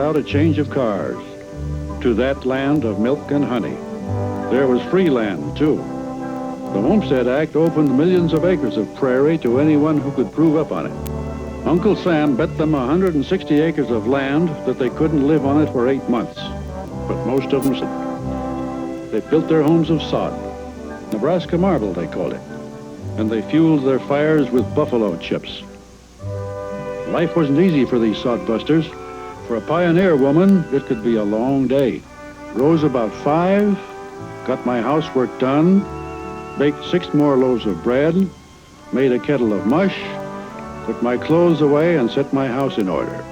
out a change of cars to that land of milk and honey. There was free land, too. The Homestead Act opened millions of acres of prairie to anyone who could prove up on it. Uncle Sam bet them 160 acres of land that they couldn't live on it for 8 months. But most of them said they built their homes of sod. Nebraska marble, they called it. And they fueled their fires with buffalo chips. Life wasn't easy for these sodbusters. For a pioneer woman, it could be a long day. Rose about 5, got my housework done, baked 6 more loaves of bread, made a kettle of mush, put my clothes away and set my house in order.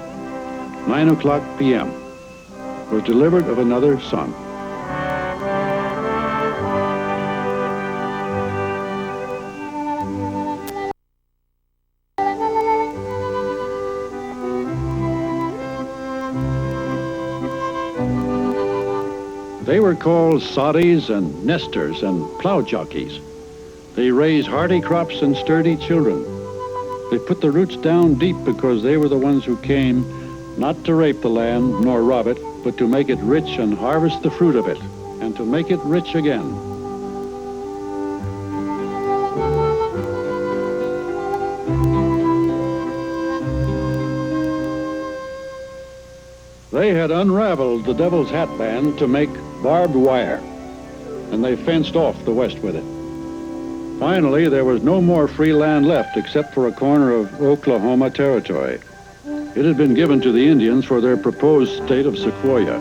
9 o'clock p.m. was delivered of another son. They were called soddies and nesters and plow jockeys. They raised hardy crops and sturdy children. They put the roots down deep because they were the ones who came not to rape the land nor rob it, but to make it rich and harvest the fruit of it, and to make it rich again. They had unraveled the Devil's Hat Band to make barbed wire, and they fenced off the West with it. Finally, there was no more free land left except for a corner of Oklahoma territory. It had been given to the Indians for their proposed state of Sequoia,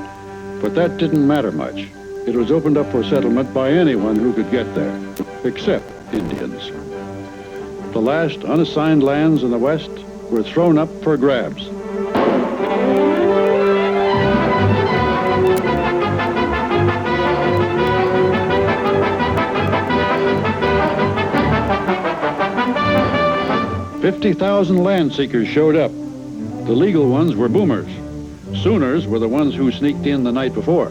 but that didn't matter much. It was opened up for settlement by anyone who could get there, except Indians. The last unassigned lands in the West were thrown up for grabs. $50,000 land seekers showed up. The legal ones were boomers. Sooners were the ones who sneaked in the night before.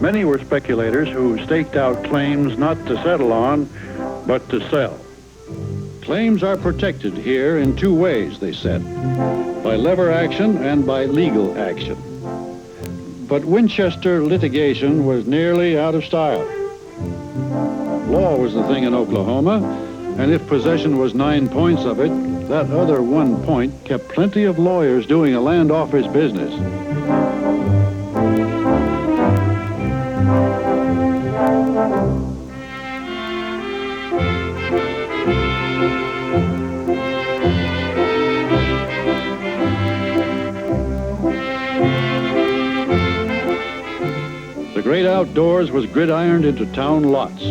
Many were speculators who staked out claims not to settle on, but to sell. Claims are protected here in 2 ways, they said, by lever action and by legal action. But Winchester litigation was nearly out of style. Law was the thing in Oklahoma, and if possession was 9 points of it, that other 1 point kept plenty of lawyers doing a land office business. The great outdoors was gridironed into town lots.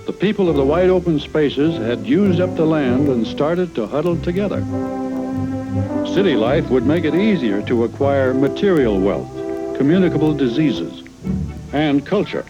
The people of the wide open spaces had used up the land and started to huddle together. City life would make it easier to acquire material wealth, communicable diseases, and culture.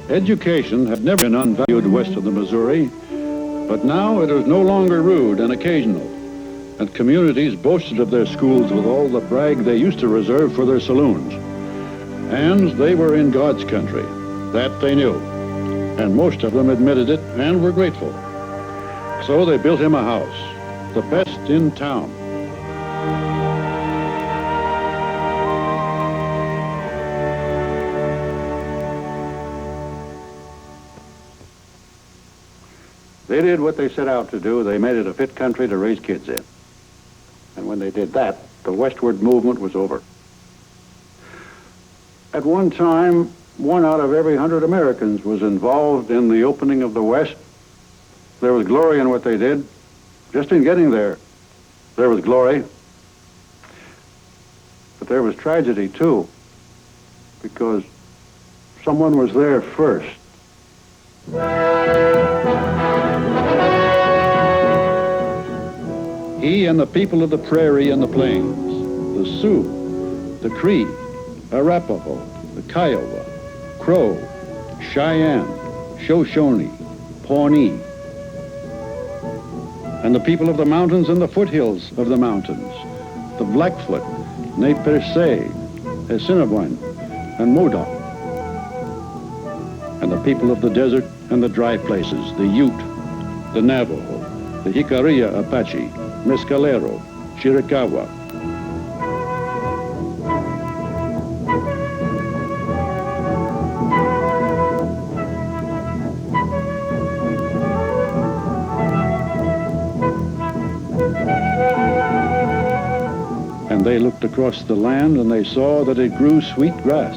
Education had never been unvalued west of the Missouri, but now it was no longer rude and occasional, and communities boasted of their schools with all the brag they used to reserve for their saloons. And they were in God's country. That they knew, and most of them admitted it and were grateful. So they built him a house, the best in town. They did what they set out to do. They made it a fit country to raise kids in. And when they did that, the westward movement was over. At one time, 1 out of every 100 Americans was involved in the opening of the West. There was glory in what they did. Just in getting there, there was glory. But there was tragedy, too, because someone was there first. He and the people of the prairie and the plains, the Sioux, the Cree, Arapaho, the Kiowa, Crow, Cheyenne, Shoshone, Pawnee, and the people of the mountains and the foothills of the mountains, the Blackfoot, Nez Perce, Assiniboine, and Modoc, and the people of the desert and the dry places, the Ute, the Navajo, the Jicarilla Apache, Mescalero, Chiricahua. And they looked across the land and they saw that it grew sweet grass,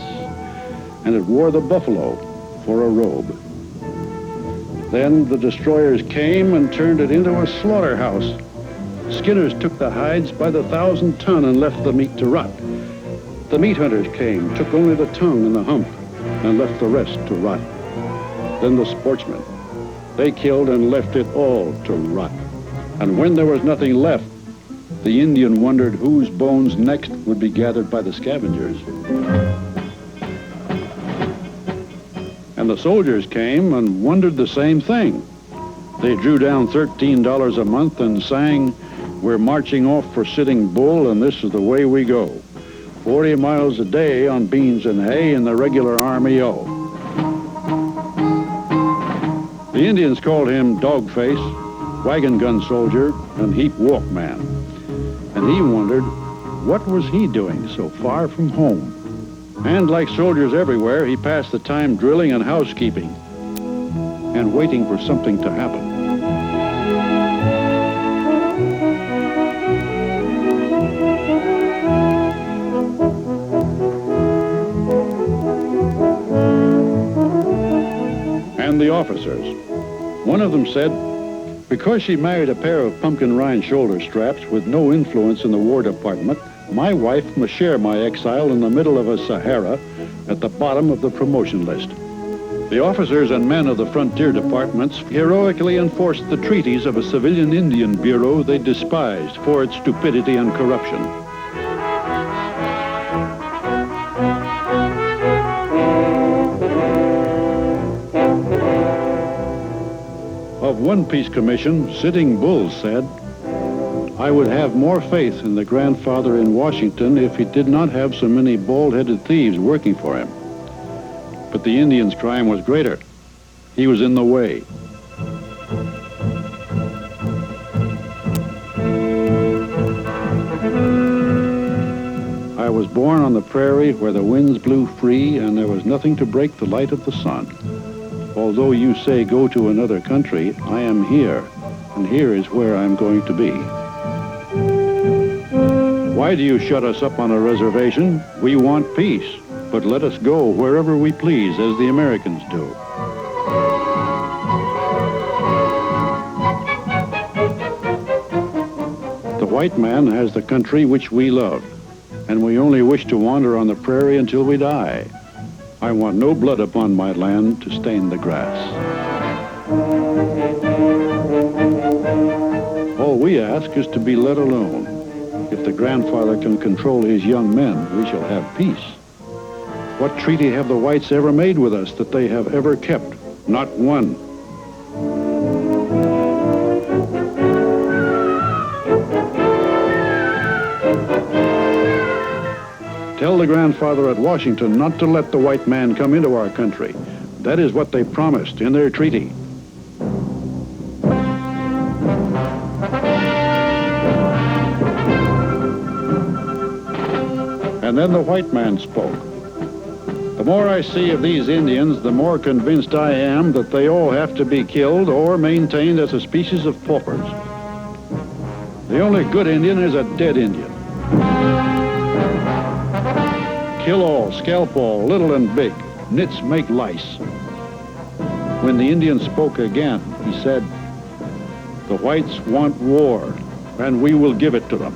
and it wore the buffalo for a robe. Then the destroyers came and turned it into a slaughterhouse. Skinners took the hides by the 1,000 ton and left the meat to rot. The meat hunters came, took only the tongue and the hump, and left the rest to rot. Then the sportsmen, they killed and left it all to rot. And when there was nothing left, the Indian wondered whose bones next would be gathered by the scavengers. And the soldiers came and wondered the same thing. They drew down $13 a month and sang, "We're marching off for Sitting Bull, and this is the way we go. 40 miles a day on beans and hay in the regular army-o." The Indians called him Dogface, Wagon Gun Soldier, and Heap Walk Man. And he wondered, what was he doing so far from home? And like soldiers everywhere, he passed the time drilling and housekeeping and waiting for something to happen. And the officers. One of them said, "Because she married a pair of pumpkin rind shoulder straps with no influence in the War Department, my wife must share my exile in the middle of a Sahara at the bottom of the promotion list." The officers and men of the frontier departments heroically enforced the treaties of a civilian Indian bureau they despised for its stupidity and corruption. Of one peace commission, Sitting Bull said, "I would have more faith in the grandfather in Washington if he did not have so many bald-headed thieves working for him." But the Indian's crime was greater. He was in the way. I was born on the prairie where the winds blew free and there was nothing to break the light of the sun. Although you say go to another country, I am here, and here is where I'm going to be. Why do you shut us up on a reservation? We want peace, but let us go wherever we please, as the Americans do. The white man has the country which we love, and we only wish to wander on the prairie until we die. I want no blood upon my land to stain the grass. All we ask is to be let alone. If the grandfather can control his young men, we shall have peace. What treaty have the whites ever made with us that they have ever kept? Not one. Tell the grandfather at Washington not to let the white man come into our country. That is what they promised in their treaty. And then the white man spoke. "The more I see of these Indians, the more convinced I am that they all have to be killed or maintained as a species of paupers. The only good Indian is a dead Indian. Kill all, scalp all, little and big. Nits make lice." When the Indian spoke again, he said, "The whites want war, and we will give it to them."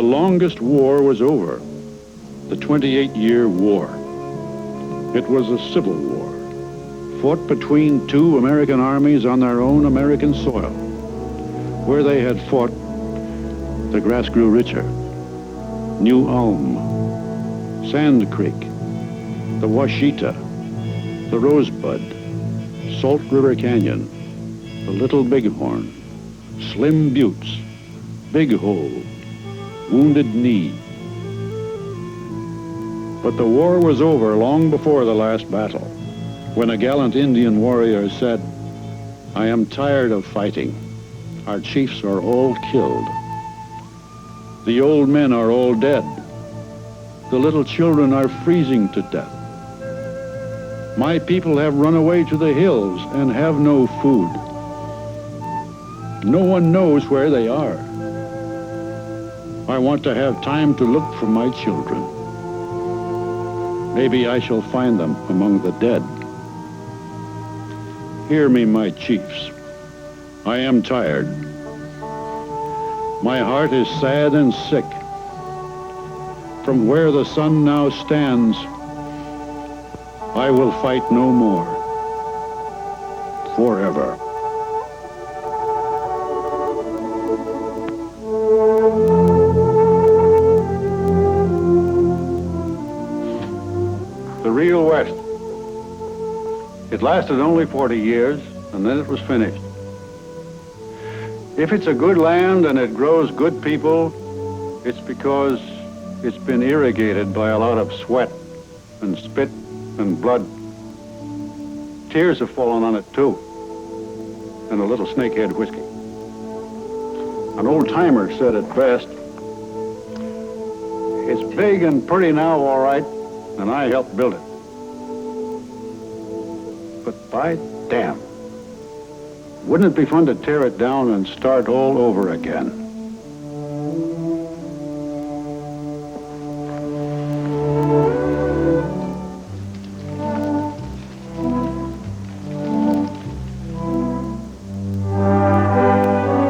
longest war was over, the 28-year war. It was a civil war, fought between two American armies on their own American soil. Where they had fought, the grass grew richer. New Ulm, Sand Creek, the Washita, the Rosebud, Salt River Canyon, the Little Bighorn, Slim Buttes, Big Hole, Wounded Knee. But the war was over long before the last battle, when a gallant Indian warrior said, "I am tired of fighting. Our chiefs are all killed. The old men are all dead. The little children are freezing to death. My people have run away to the hills and have no food. No one knows where they are. I want to have time to look for my children. Maybe I shall find them among the dead. Hear me, my chiefs. I am tired. My heart is sad and sick. From where the sun now stands, I will fight no more. Forever." The real West. It lasted only 40 years, and then it was finished. If it's a good land and it grows good people, it's because it's been irrigated by a lot of sweat and spit and blood. Tears have fallen on it too, and a little snakehead whiskey. An old-timer said it best, "It's big and pretty now, all right, and I helped build it. But by damn, wouldn't it be fun to tear it down and start all over again?"